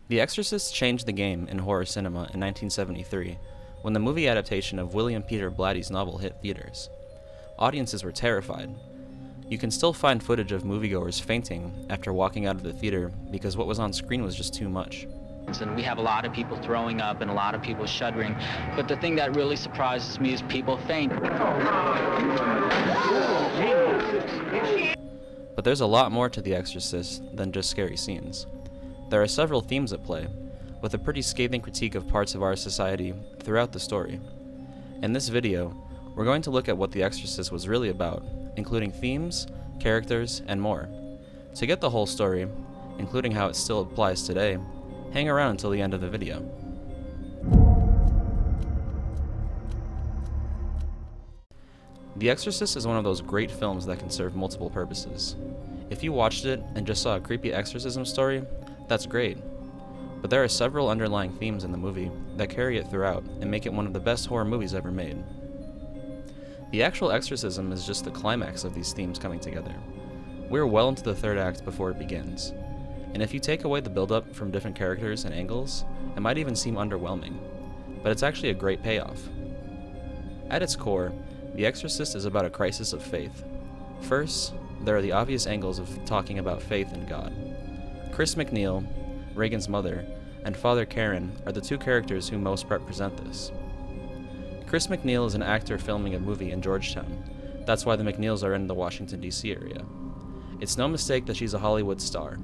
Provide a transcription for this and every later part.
The Exorcist changed the game in horror cinema in 1973, when the movie adaptation of William Peter Blatty's novel hit theaters. Audiences were terrified. You can still find footage of moviegoers fainting after walking out of the theater because what was on screen was just too much. And we have a lot of people throwing up and a lot of people shuddering. But the thing that really surprises me is people faint. But there's a lot more to The Exorcist than just scary scenes. There are several themes at play, with a pretty scathing critique of parts of our society throughout the story. In this video, we're going to look at what The Exorcist was really about, including themes, characters, and more. To get the whole story, including how it still applies today, hang around until the end of the video. The Exorcist is one of those great films that can serve multiple purposes. If you watched it and just saw a creepy exorcism story, that's great. But there are several underlying themes in the movie that carry it throughout and make it one of the best horror movies ever made. The actual exorcism is just the climax of these themes coming together. We're well into the third act before it begins, and if you take away the build-up from different characters and angles, it might even seem underwhelming, but it's actually a great payoff. At its core, The Exorcist is about a crisis of faith. First, there are the obvious angles of talking about faith in God. Chris MacNeil, Regan's mother, and Father Karen are the two characters who most represent this. Chris MacNeil is an actor filming a movie in Georgetown. That's why the MacNeils are in the Washington, D.C. area. It's no mistake that she's a Hollywood star.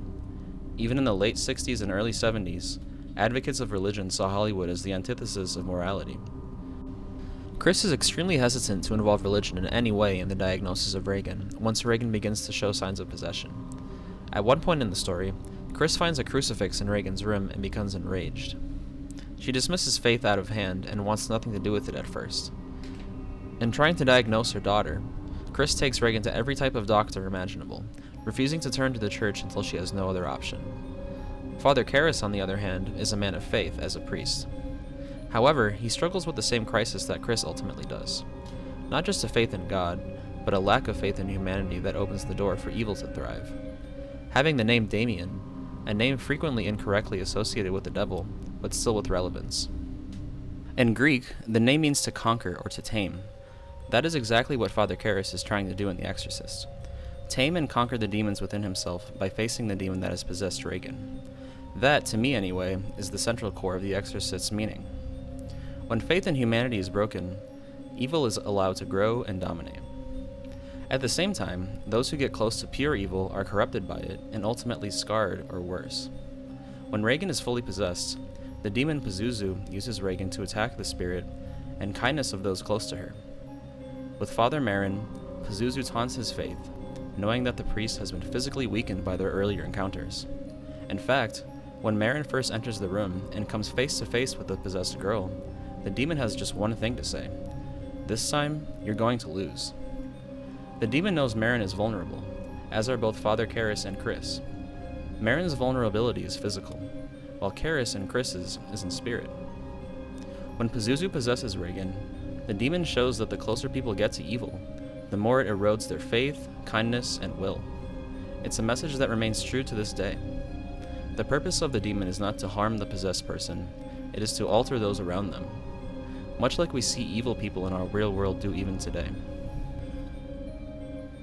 Even in the late 60s and early 70s, advocates of religion saw Hollywood as the antithesis of morality. Chris is extremely hesitant to involve religion in any way in the diagnosis of Regan, once Regan begins to show signs of possession. At one point in the story, Chris finds a crucifix in Regan's room and becomes enraged. She dismisses faith out of hand and wants nothing to do with it at first. In trying to diagnose her daughter, Chris takes Regan to every type of doctor imaginable, refusing to turn to the church until she has no other option. Father Karras, on the other hand, is a man of faith as a priest. However, he struggles with the same crisis that Chris ultimately does. Not just a faith in God, but a lack of faith in humanity that opens the door for evil to thrive. Having the name Damien, a name frequently incorrectly associated with the devil, but still with relevance. In Greek, the name means to conquer or to tame. That is exactly what Father Karras is trying to do in The Exorcist. Tame and conquer the demons within himself by facing the demon that has possessed Regan. That, to me anyway, is the central core of The Exorcist's meaning. When faith in humanity is broken, evil is allowed to grow and dominate. At the same time, those who get close to pure evil are corrupted by it and ultimately scarred or worse. When Regan is fully possessed, the demon Pazuzu uses Regan to attack the spirit and kindness of those close to her. With Father Merrin, Pazuzu taunts his faith, knowing that the priest has been physically weakened by their earlier encounters. In fact, when Merrin first enters the room and comes face to face with the possessed girl, the demon has just one thing to say: "This time, you're going to lose." The demon knows Merrin is vulnerable, as are both Father Karras and Chris. Merrin's vulnerability is physical, while Karras and Chris's is in spirit. When Pazuzu possesses Regan, the demon shows that the closer people get to evil, the more it erodes their faith, kindness, and will. It's a message that remains true to this day. The purpose of the demon is not to harm the possessed person, it is to alter those around them, much like we see evil people in our real world do even today.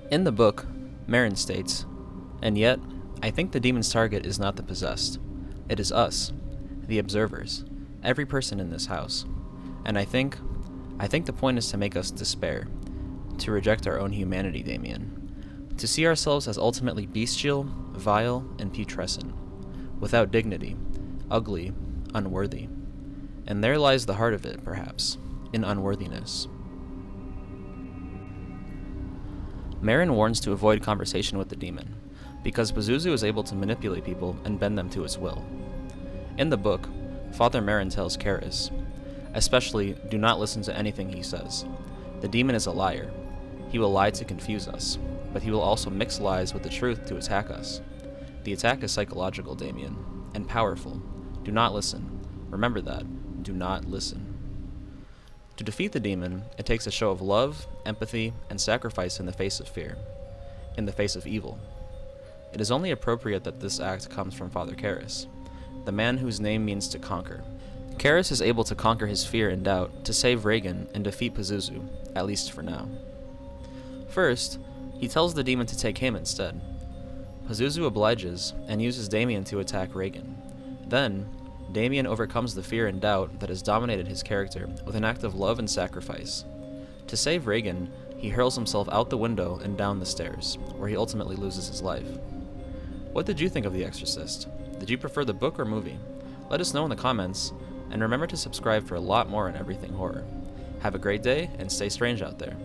In the book, Merrin states, "And yet, I think the demon's target is not the possessed. It is us, the observers, every person in this house. And I think the point is to make us despair, to reject our own humanity, Damien, to see ourselves as ultimately bestial, vile, and putrescent, without dignity, ugly, unworthy. And there lies the heart of it, perhaps, in unworthiness." Merrin warns to avoid conversation with the demon, because Pazuzu is able to manipulate people and bend them to its will. In the book, Father Merrin tells Karras, especially, do not listen to anything he says. The demon is a liar. He will lie to confuse us, but he will also mix lies with the truth to attack us. The attack is psychological, Damien, and powerful. Do not listen. Remember that. Do not listen. To defeat the demon, it takes a show of love, empathy, and sacrifice in the face of fear, in the face of evil. It is only appropriate that this act comes from Father Karras, the man whose name means to conquer. Karras is able to conquer his fear and doubt to save Regan and defeat Pazuzu, at least for now. First, he tells the demon to take him instead. Pazuzu obliges and uses Damien to attack Regan. Then, Damien overcomes the fear and doubt that has dominated his character with an act of love and sacrifice. To save Regan, he hurls himself out the window and down the stairs, where he ultimately loses his life. What did you think of The Exorcist? Did you prefer the book or movie? Let us know in the comments, and remember to subscribe for a lot more on everything horror. Have a great day, and stay strange out there.